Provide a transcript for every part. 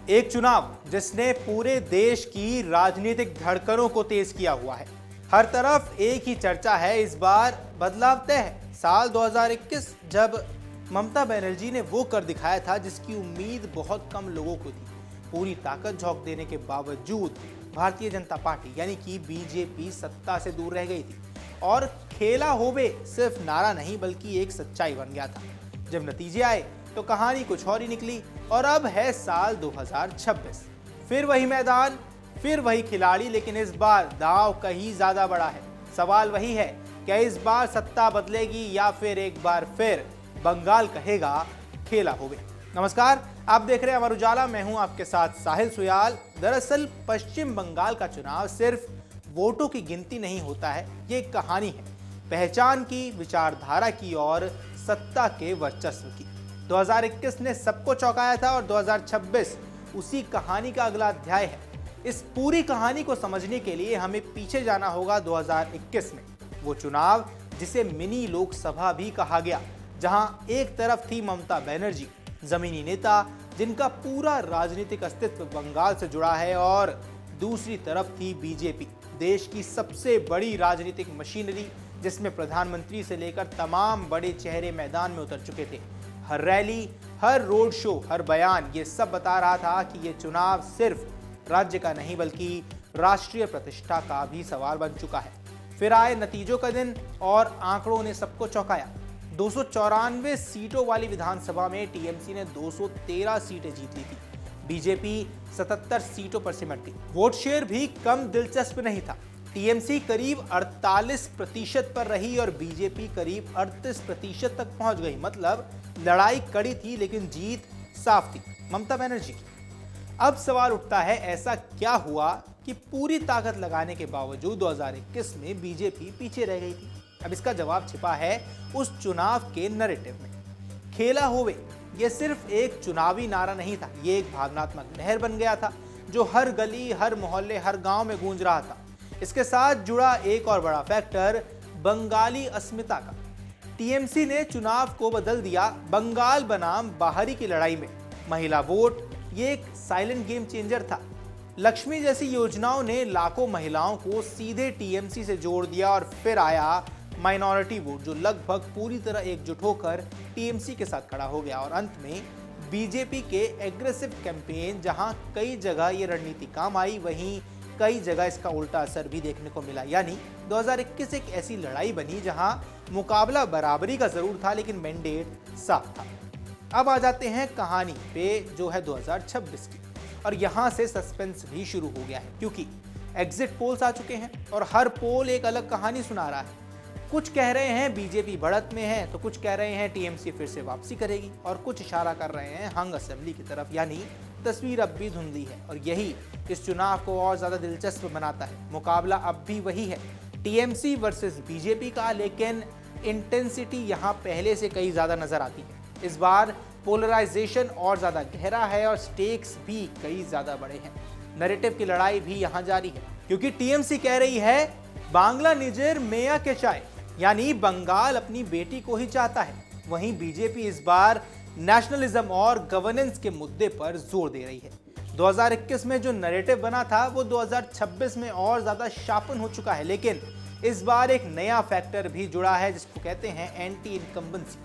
एक चुनाव जिसने पूरे देश की राजनीतिक धड़कनों को तेज किया हुआ है। हर तरफ एक ही चर्चा है, इस बार बदलाव तय है। साल 2021 जब ममता बनर्जी ने वो कर दिखाया था जिसकी उम्मीद बहुत कम लोगों को थी। पूरी ताकत झोंक देने के बावजूद भारतीय जनता पार्टी यानी कि बीजेपी सत्ता से दूर रह गई थी और खेला होबे सिर्फ नारा नहीं बल्कि एक सच्चाई बन गया था। जब नतीजे आए तो कहानी कुछ और ही निकली और अब है साल 2026। फिर वही मैदान, फिर वही खिलाड़ी, लेकिन इस बार दांव कहीं ज्यादा बड़ा है। सवाल वही है, क्या इस बार सत्ता बदलेगी या फिर एक बार फिर बंगाल कहेगा खेला होबे। नमस्कार, आप देख रहे हैं अमर उजाला, मैं हूं आपके साथ साहिल सुयाल। दरअसल पश्चिम बंगाल का चुनाव सिर्फ वोटों की गिनती नहीं होता है, ये एक कहानी है पहचान की, विचारधारा की और सत्ता के वर्चस्व की। 2021 ने सबको चौंकाया था और 2026 उसी कहानी का अगला अध्याय है। इस पूरी कहानी को समझने के लिए हमें पीछे जाना होगा 2021 में, वो चुनाव जिसे मिनी लोकसभा भी कहा गया, जहां एक तरफ थी ममता बनर्जी, जमीनी नेता जिनका पूरा राजनीतिक अस्तित्व बंगाल से जुड़ा है, और दूसरी तरफ थी बीजेपी, देश की सबसे बड़ी राजनीतिक मशीनरी जिसमें प्रधानमंत्री से लेकर तमाम बड़े चेहरे मैदान में उतर चुके थे। हर रैली, हर रोड शो, हर बयान ये सब बता रहा था कि ये चुनाव सिर्फ राज्य का नहीं बल्कि राष्ट्रीय प्रतिष्ठा का भी सवाल बन चुका है। फिर आए नतीजों का दिन और आंकड़ों ने सबको चौंकाया। 294 सीटों वाली विधानसभा में टीएमसी ने 213 सीटें जीत ली थी, बीजेपी 77 सीटों पर सिमट गई। वोट शेयर भी कम दिलचस्प नहीं था, टीएमसी करीब 48% पर रही और बीजेपी करीब 38% तक पहुंच गई। मतलब लड़ाई कड़ी थी लेकिन जीत साफ थी ममता बनर्जी की। अब सवाल उठता है, ऐसा क्या हुआ कि पूरी ताकत लगाने के बावजूद 2021 में बीजेपी पीछे रह गई थी? अब इसका जवाब छिपा है उस चुनाव के नैरेटिव में। खेला होवे ये सिर्फ एक चुनावी नारा नहीं था, ये एक भावनात्मक लहर बन गया था जो हर गली, हर मोहल्ले, हर गांव में गूंज रहा था। इसके साथ जुड़ा एक और बड़ा फैक्टर बंगाली अस्मिता का। टीएमसी ने चुनाव को बदल दिया, बंगाल बनाम बाहरी की लड़ाई में। महिला वोट ये एक साइलेंट गेम चेंजर था। लक्ष्मी जैसी योजनाओं ने लाखों महिलाओं को सीधे टीएमसी से जोड़ दिया और फिर आया माइनॉरिटी वोट जो लगभग पूरी तरह एकजुट होकर टीएमसी के साथ खड़ा हो गया। और अंत में बीजेपी के एग्रेसिव कैंपेन, जहां कई जगह ये रणनीति काम आई, वहीं कई जगह इसका उल्टा असर भी देखने को मिला। यानी 2021 एक ऐसी लड़ाई बनी जहां मुकाबला बराबरी का जरूर था लेकिन मैंडेट साफ था। अब आ जाते हैं कहानी पे जो है 2026 की, और यहां से सस्पेंस भी शुरू हो गया है क्योंकि एग्जिट पोल्स आ चुके हैं और हर पोल एक अलग कहानी सुना रहा है। कुछ कह रहे हैं बीजेपी बढ़त में है, तो कुछ कह रहे हैं टीएमसी फिर से वापसी करेगी, और कुछ इशारा कर रहे हैं हंग असेंबली की तरफ। यानी तस्वीर अब भी धुंधली है और यही इस चुनाव को और ज्यादा दिलचस्प बनाता है। मुकाबला अब भी वही है, टीएमसी वर्सेस बीजेपी का, लेकिन इंटेंसिटी यहां पहले से कई ज्यादा नजर आती है। इस बार पोलराइजेशन और ज्यादा गहरा है और स्टेक्स भी कई ज्यादा बड़े हैं। नैरेटिव की लड़ाई भी यहां जारी है क्योंकि टीएमसी कह रही है बांग्ला निजेर मेया के चाय, यानी बंगाल अपनी बेटी को ही चाहता है। वहीं बीजेपी इस बार नेशनलिज्म और गवर्नेंस के मुद्दे पर जोर दे रही है। 2021 में जो नैरेटिव बना था वो 2026 में और ज्यादा शार्पन हो चुका है, लेकिन इस बार एक नया फैक्टर भी जुड़ा है जिसको कहते हैं एंटी इनकम्बेंसी।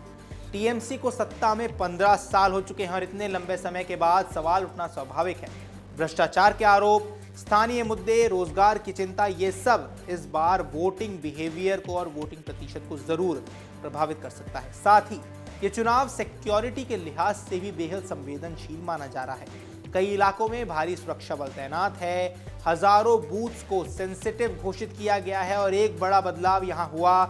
टीएमसी को सत्ता में 15 साल हो चुके हैं और इतने लंबे समय के बाद सवाल उठना स्वाभाविक है। भ्रष्टाचार के आरोप, स्थानीय मुद्दे, रोजगार की चिंता, ये सब इस बार वोटिंग बिहेवियर को और वोटिंग प्रतिशत को जरूर प्रभावित कर सकता है। साथ ही ये चुनाव सिक्योरिटी के लिहाज से भी बेहद संवेदनशील माना जा रहा है। कई इलाकों में भारी सुरक्षा बल तैनात है, हजारों बूथ्स को सेंसिटिव घोषित किया गया है और एक बड़ा बदलाव यहां हुआ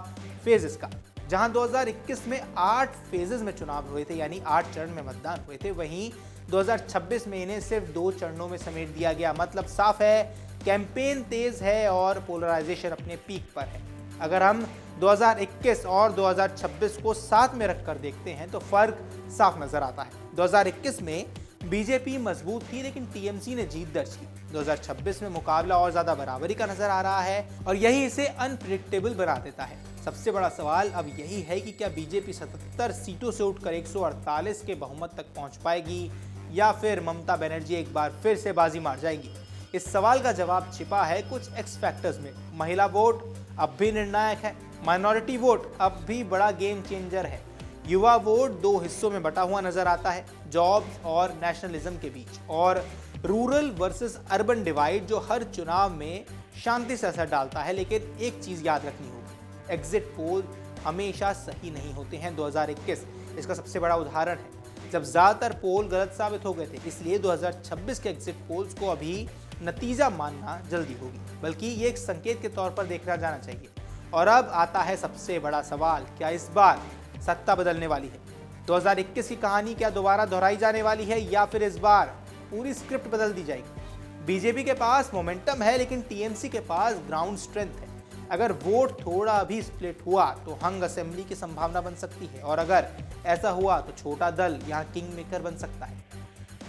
फेजेस का। जहां 2021 में 8 फेजेस में चुनाव हुए थे, यानी 8 चरण में मतदान हुए थे, वहीं 2026 में इन्हें सिर्फ 2 चरणों में समेट दिया गया। मतलब साफ है, कैंपेन तेज है और पोलराइजेशन अपने पीक पर है। अगर हम 2021 और 2026 को साथ में रखकर देखते हैं तो फर्क साफ नजर आता है। 2021 में बीजेपी मजबूत थी लेकिन टीएमसी ने जीत दर्ज की। 2026 में मुकाबला और ज्यादा बराबरी का नजर आ रहा है और यही इसे अनप्रिडिक्टेबल बना देता है। सबसे बड़ा सवाल अब यही है कि क्या बीजेपी 77 सीटों से उठकर 148 के बहुमत तक पहुंच पाएगी या फिर ममता बनर्जी एक बार फिर से बाजी मार जाएंगी? इस सवाल का जवाब छिपा है कुछ एक्स फैक्टर्स में। महिला वोट अब भी निर्णायक है, माइनॉरिटी वोट अब भी बड़ा गेम चेंजर है, युवा वोट दो हिस्सों में बटा हुआ नजर आता है, जॉब्स और नेशनलिज्म के बीच, और रूरल वर्सेस अर्बन डिवाइड जो हर चुनाव में शांति से असर डालता है। लेकिन एक चीज याद रखनी होगी, एग्जिट पोल हमेशा सही नहीं होते हैं। 2021 इसका सबसे बड़ा उदाहरण है, जब ज्यादातर पोल गलत साबित हो गए थे। इसलिए 2026 के एग्जिट पोल्स को अभी नतीजा मानना जल्दी होगी, बल्कि ये एक संकेत के तौर पर देखा जाना चाहिए। और अब आता है सबसे बड़ा सवाल, क्या इस बार सत्ता बदलने वाली है? 2021 की कहानी क्या दोबारा दोहराई जाने वाली है, या फिर इस बार पूरी स्क्रिप्ट बदल दी जाएगी? बीजेपी के पास मोमेंटम है, लेकिन टीएमसी के पास ग्राउंड स्ट्रेंथ है। अगर वोट थोड़ा भी स्प्लिट हुआ तो हंग असेंबली की संभावना बन सकती है, और अगर ऐसा हुआ तो छोटा दल यहाँ किंग मेकर बन सकता है।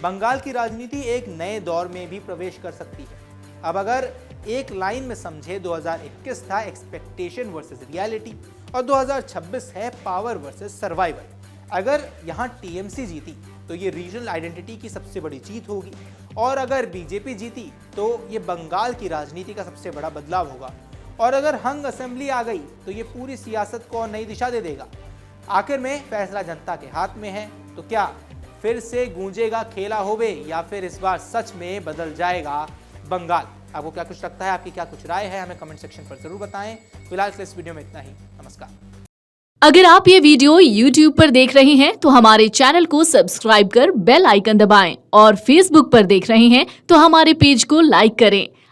बंगाल की राजनीति एक नए दौर में भी प्रवेश कर सकती है। अब अगर एक लाइन में समझे, 2021 था एक्सपेक्टेशन वर्सेस रियलिटी, और 2026 है पावर वर्सेस सर्वाइवल। अगर यहाँ टीएमसी जीती तो ये रीजनल आइडेंटिटी की सबसे बड़ी जीत होगी, और अगर बीजेपी जीती तो ये बंगाल की राजनीति का सबसे बड़ा बदलाव होगा, और अगर हंग असेंबली आ गई तो ये पूरी सियासत को और नई दिशा दे देगा। आखिर में फैसला जनता के हाथ में है, तो क्या फिर से गूंजेगा खेला होवे, या फिर इस बार सच में बदल जाएगा बंगाल? आपको क्या कुछ लगता है, आपकी क्या कुछ राय है, हमें कमेंट सेक्शन पर जरूर बताएं। फिलहाल के इस वीडियो में इतना ही। नमस्कार। अगर आप ये वीडियो YouTube पर देख रहे हैं तो हमारे चैनल को सब्सक्राइब कर बेल आइकन दबाएं, और Facebook पर देख रहे हैं तो हमारे पेज को लाइक करें।